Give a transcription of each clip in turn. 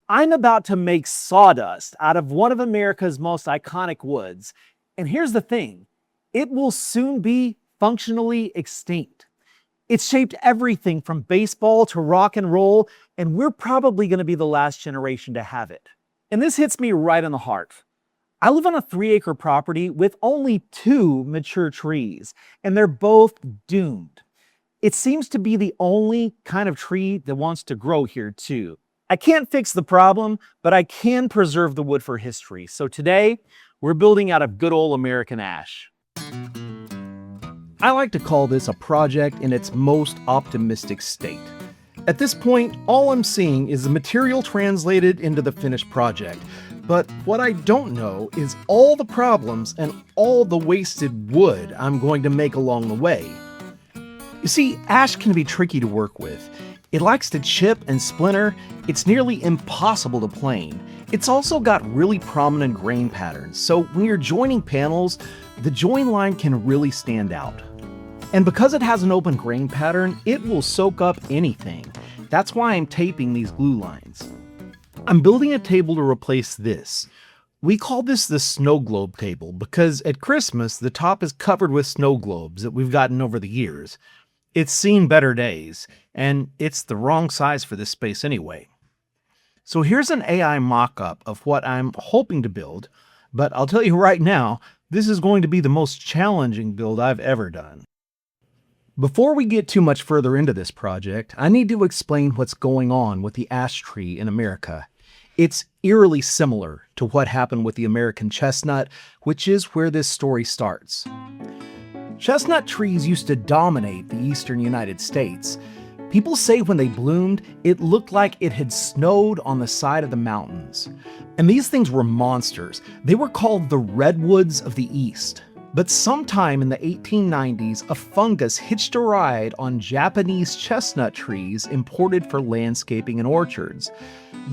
I'm about to make sawdust out of one of America's most iconic woods. And here's the thing, it will soon be functionally extinct. It's shaped everything from baseball to rock and roll, and we're probably going to be the last generation to have it. And this hits me right in the heart. I live on a 3-acre property with only 2 mature trees, and they're both doomed. It seems to be the only kind of tree that wants to grow here too. I can't fix the problem, but I can preserve the wood for history. So today, we're building out of good old American ash. I like to call this a project in its most optimistic state. At this point, all I'm seeing is the material translated into the finished project. But what I don't know is all the problems and all the wasted wood I'm going to make along the way. You see, ash can be tricky to work with. It likes to chip and splinter. It's nearly impossible to plane. It's also got really prominent grain patterns, so when you're joining panels, the join line can really stand out. And because it has an open grain pattern, it will soak up anything. That's why I'm taping these glue lines. I'm building a table to replace this. We call this the snow globe table because at Christmas, the top is covered with snow globes that we've gotten over the years. It's seen better days, and it's the wrong size for this space anyway. So here's an AI mock-up of what I'm hoping to build, but I'll tell you right now, this is going to be the most challenging build I've ever done. Before we get too much further into this project, I need to explain what's going on with the ash tree in America. It's eerily similar to what happened with the American chestnut, which is where this story starts. Chestnut trees used to dominate the eastern United States. People say when they bloomed, it looked like it had snowed on the side of the mountains. And these things were monsters. They were called the redwoods of the East. But sometime in the 1890s, a fungus hitched a ride on Japanese chestnut trees imported for landscaping and orchards.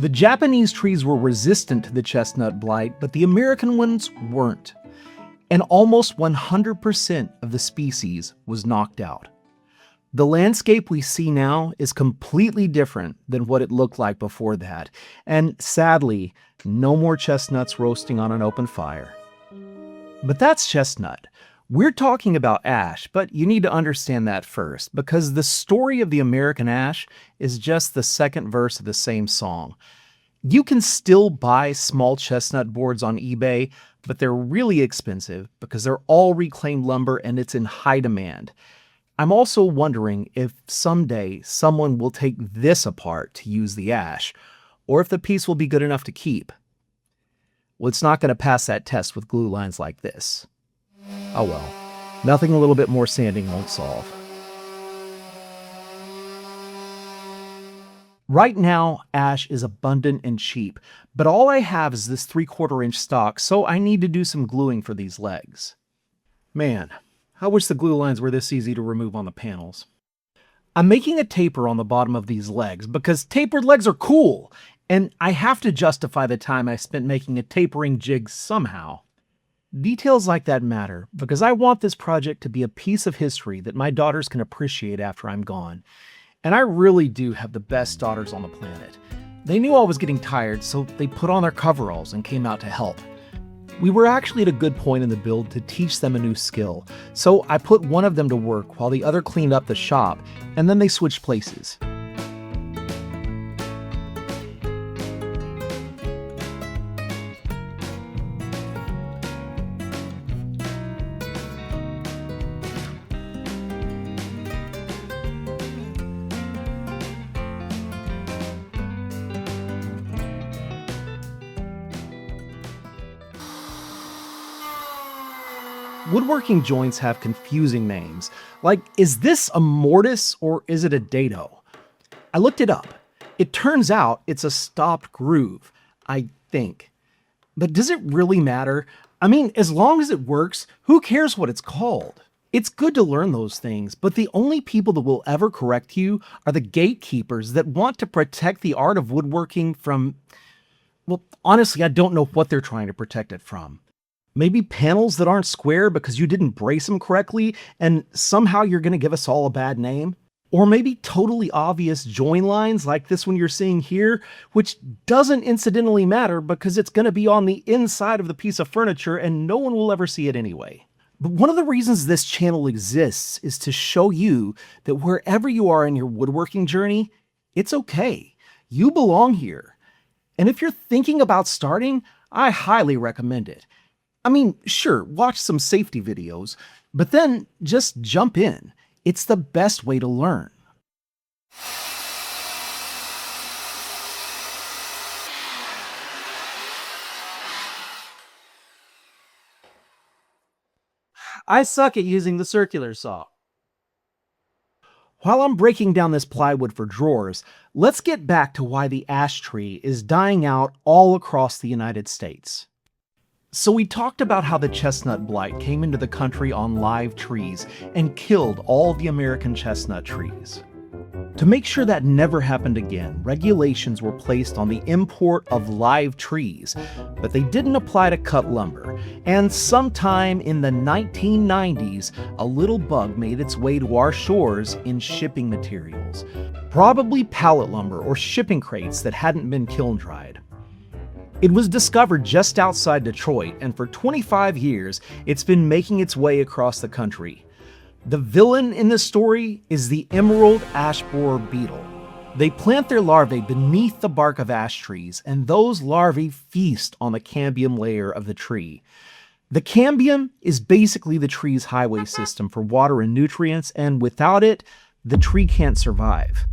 The Japanese trees were resistant to the chestnut blight, but the American ones weren't. And almost 100% of the species was knocked out. The landscape we see now is completely different than what it looked like before that. And sadly, no more chestnuts roasting on an open fire. But that's chestnut. We're talking about ash, but you need to understand that first, because the story of the American ash is just the second verse of the same song. You can still buy small chestnut boards on eBay, but they're really expensive because they're all reclaimed lumber and it's in high demand. I'm also wondering if someday someone will take this apart to use the ash, or if the piece will be good enough to keep. Well, it's not going to pass that test with glue lines like this. Oh well, nothing a little bit more sanding won't solve. Right now, ash is abundant and cheap, but all I have is this 3/4-inch stock, so I need to do some gluing for these legs. Man, I wish the glue lines were this easy to remove on the panels. I'm making a taper on the bottom of these legs because tapered legs are cool, and I have to justify the time I spent making a tapering jig somehow. Details like that matter because I want this project to be a piece of history that my daughters can appreciate after I'm gone. And I really do have the best daughters on the planet. They knew I was getting tired, so they put on their coveralls and came out to help. We were actually at a good point in the build to teach them a new skill, so I put one of them to work while the other cleaned up the shop, and then they switched places. Woodworking joints have confusing names, like is this a mortise or is it a dado? I looked it up. It turns out it's a stopped groove, I think. But does it really matter? I mean, as long as it works, who cares what it's called? It's good to learn those things, but the only people that will ever correct you are the gatekeepers that want to protect the art of woodworking from, well, honestly, I don't know what they're trying to protect it from. Maybe panels that aren't square because you didn't brace them correctly, and somehow you're going to give us all a bad name? Or maybe totally obvious join lines like this one you're seeing here, which doesn't incidentally matter because it's going to be on the inside of the piece of furniture and no one will ever see it anyway. But one of the reasons this channel exists is to show you that wherever you are in your woodworking journey, it's okay. You belong here. And if you're thinking about starting, I highly recommend it. I mean, sure, watch some safety videos, but then just jump in. It's the best way to learn. I suck at using the circular saw. While I'm breaking down this plywood for drawers, let's get back to why the ash tree is dying out all across the United States. So we talked about how the chestnut blight came into the country on live trees and killed all the American chestnut trees. To make sure that never happened again, regulations were placed on the import of live trees, but they didn't apply to cut lumber. And sometime in the 1990s, a little bug made its way to our shores in shipping materials, probably pallet lumber or shipping crates that hadn't been kiln dried. It was discovered just outside Detroit, and for 25 years, it's been making its way across the country. The villain in this story is the emerald ash borer beetle. They plant their larvae beneath the bark of ash trees, and those larvae feast on the cambium layer of the tree. The cambium is basically the tree's highway system for water and nutrients, and without it, the tree can't survive.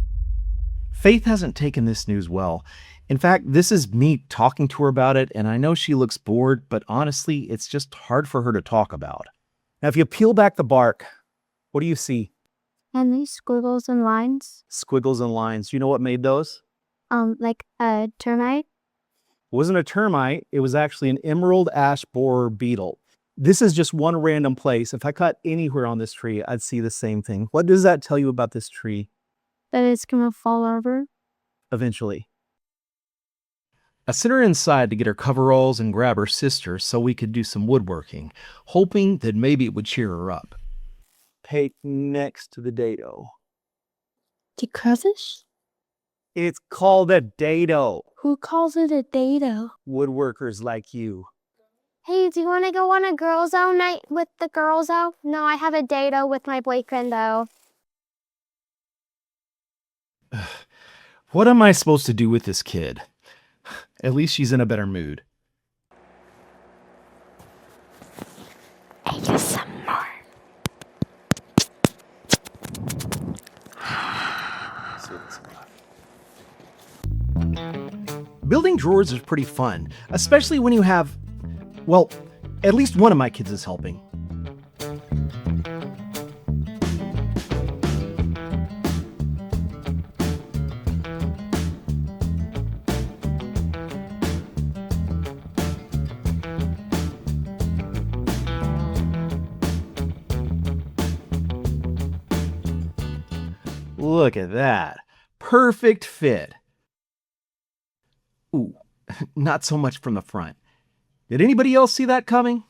Faith hasn't taken this news well. In fact, this is me talking to her about it, and I know she looks bored, but honestly, it's just hard for her to talk about. Now, if you peel back the bark, what do you see? And these squiggles and lines? Squiggles and lines. Do you know what made those? Like a termite? It wasn't a termite. It was actually an emerald ash borer beetle. This is just one random place. If I cut anywhere on this tree, I'd see the same thing. What does that tell you about this tree? That it's gonna fall over? Eventually. I sent her inside to get her coveralls and grab her sister so we could do some woodworking, hoping that maybe it would cheer her up. Pay next to the dado. Die Kravish? It's called a dado. Who calls it a dado? Woodworkers like you. Hey, do you want to go on a girls' out night with the girls out? No, I have a dado with my boyfriend though. What am I supposed to do with this kid? At least she's in a better mood. I guess some more. Building drawers is pretty fun, especially when you have, well, at least one of my kids is helping. Look at that. Perfect fit. Ooh, not so much from the front. Did anybody else see that coming?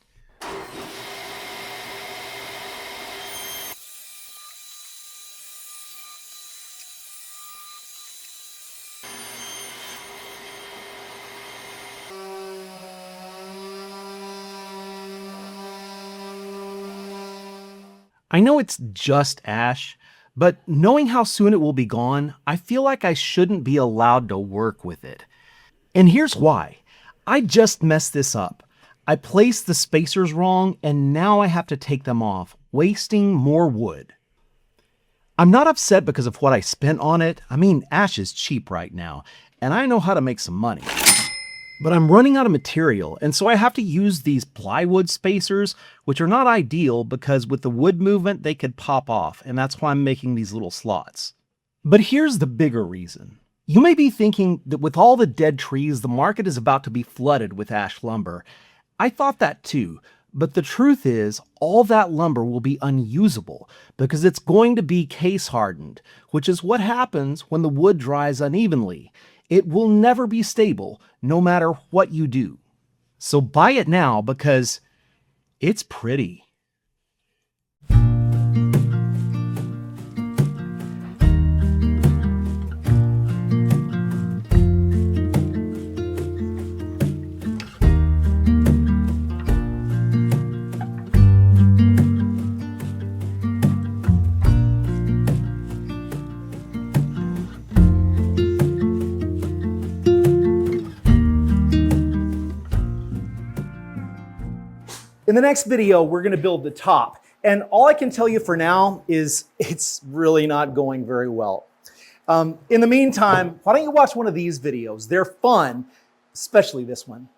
I know it's just ash, but knowing how soon it will be gone, I feel like I shouldn't be allowed to work with it. And here's why. I just messed this up. I placed the spacers wrong, and now I have to take them off, wasting more wood. I'm not upset because of what I spent on it. I mean, ash is cheap right now, and I know how to make some money. But I'm running out of material, and so I have to use these plywood spacers, which are not ideal because with the wood movement, they could pop off, and that's why I'm making these little slots. But here's the bigger reason. You may be thinking that with all the dead trees, the market is about to be flooded with ash lumber. I thought that too, but the truth is all that lumber will be unusable because it's going to be case hardened, which is what happens when the wood dries unevenly. It will never be stable, no matter what you do. So buy it now because it's pretty. In the next video, we're gonna build the top. And all I can tell you for now is it's really not going very well. In the meantime, why don't you watch one of these videos? They're fun, especially this one.